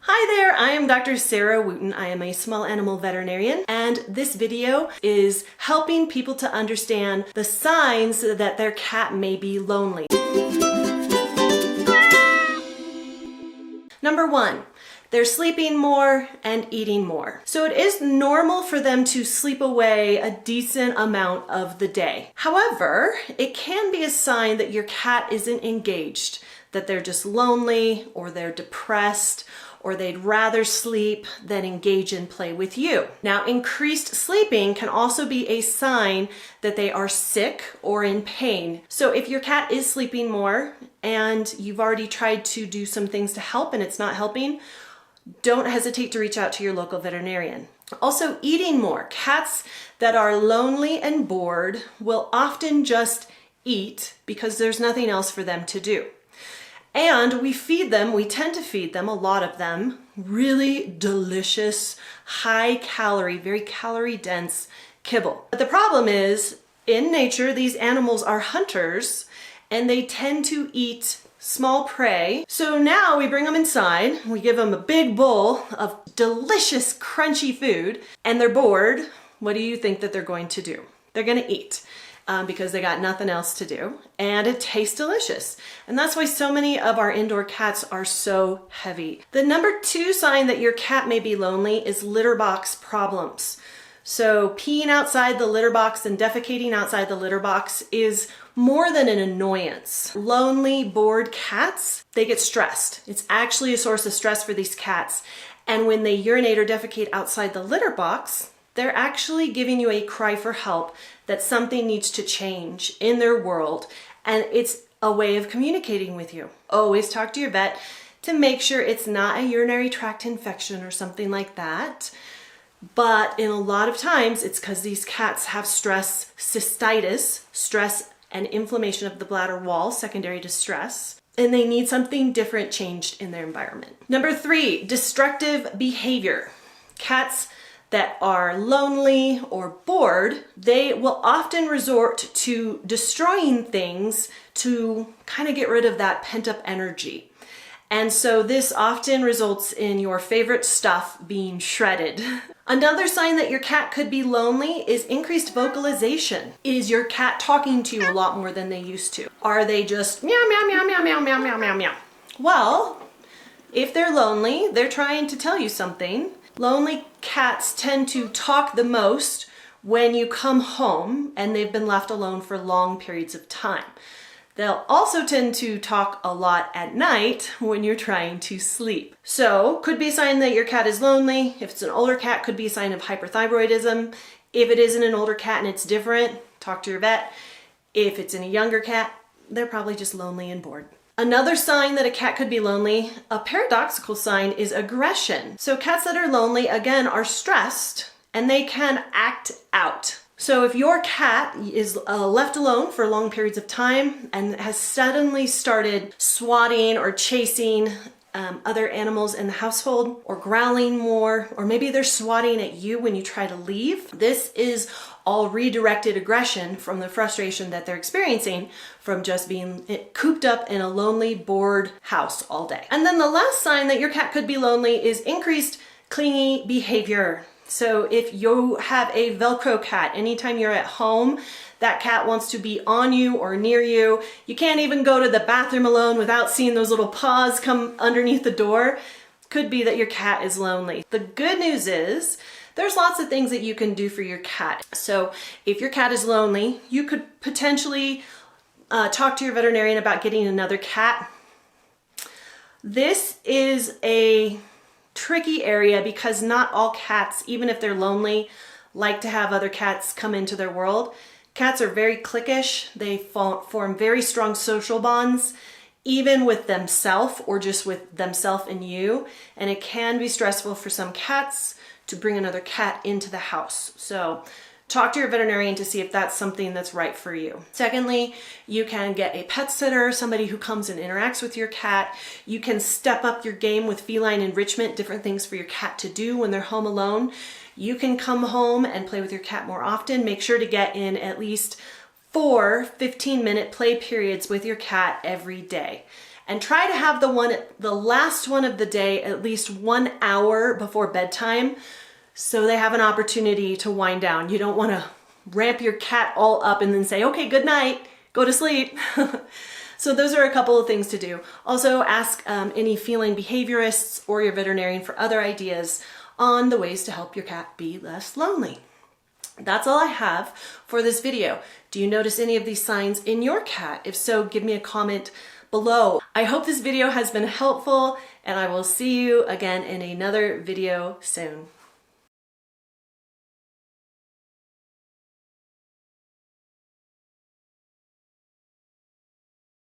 Hi there, I am Dr. Sarah Wooten. I am a small animal veterinarian, and this video is helping people to understand the signs that their cat may be lonely. Number one, they're sleeping more and eating more. So it is normal for them to sleep away a decent amount of the day. However, it can be a sign that your cat isn't engaged, that they're just lonely or they're depressed, or they'd rather sleep than engage in play with you. Now, increased sleeping can also be a sign that they are sick or in pain. So if your cat is sleeping more and you've already tried to do some things to help and it's not helping, don't hesitate to reach out to your local veterinarian. Also, eating more. Cats that are lonely and bored will often just eat because there's nothing else for them to do. And we tend to feed them, a lot of them, really delicious, high calorie, very calorie dense kibble. But the problem is, in nature, these animals are hunters and they tend to eat small prey. So now we bring them inside, we give them a big bowl of delicious, crunchy food, and they're bored. What do you think that they're going to do? They're going to eat. Because they got nothing else to do, and it tastes delicious. And that's why so many of our indoor cats are so heavy. The number two sign that your cat may be lonely is litter box problems. So peeing outside the litter box and defecating outside the litter box is more than an annoyance. Lonely, bored cats, they get stressed. It's actually a source of stress for these cats. And when they urinate or defecate outside the litter box, they're actually giving you a cry for help that something needs to change in their world, and it's a way of communicating with you. Always talk to your vet to make sure it's not a urinary tract infection or something like that. But in a lot of times, it's because these cats have stress cystitis, stress and inflammation of the bladder wall, secondary to stress, and they need something different changed in their environment. Number three, destructive behavior. Cats that are lonely or bored, they will often resort to destroying things to kind of get rid of that pent-up energy. And so this often results in your favorite stuff being shredded. Another sign that your cat could be lonely is increased vocalization. Is your cat talking to you a lot more than they used to? Are they just meow, meow, meow, meow, meow, meow, meow, meow, meow? Well, if they're lonely, they're trying to tell you something. Lonely cats tend to talk the most when you come home and they've been left alone for long periods of time. They'll also tend to talk a lot at night when you're trying to sleep. So, could be a sign that your cat is lonely. If it's an older cat, could be a sign of hyperthyroidism. If it isn't an older cat and it's different, talk to your vet. If it's in a younger cat, they're probably just lonely and bored. Another sign that a cat could be lonely, a paradoxical sign, is aggression. So cats that are lonely, again, are stressed and they can act out. So if your cat is left alone for long periods of time and has suddenly started swatting or chasing other animals in the household, or growling more, or maybe they're swatting at you when you try to leave, this is all redirected aggression from the frustration that they're experiencing from just being cooped up in a lonely, bored house all day. And then the last sign that your cat could be lonely is increased clingy behavior. So if you have a Velcro cat, anytime you're at home, that cat wants to be on you or near you. You can't even go to the bathroom alone without seeing those little paws come underneath the door. Could be that your cat is lonely. The good news is there's lots of things that you can do for your cat. So if your cat is lonely, you could potentially talk to your veterinarian about getting another cat. This is a tricky area because not all cats, even if they're lonely, like to have other cats come into their world. Cats are very cliquish. They form very strong social bonds, even with themselves or just with themselves and you. And it can be stressful for some cats to bring another cat into the house. So talk to your veterinarian to see if that's something that's right for you. Secondly, you can get a pet sitter, somebody who comes and interacts with your cat. You can step up your game with feline enrichment, different things for your cat to do when they're home alone. You can come home and play with your cat more often. Make sure to get in at least 4 15-minute play periods with your cat every day. And try to have the last one of the day at least 1 hour before bedtime so they have an opportunity to wind down. You don't want to ramp your cat all up and then say, okay, good night, go to sleep. So those are a couple of things to do. Also ask any feline behaviorists or your veterinarian for other ideas on the ways to help your cat be less lonely. That's all I have for this video. Do you notice any of these signs in your cat? If so, give me a comment below. I hope this video has been helpful, and I will see you again in another video soon.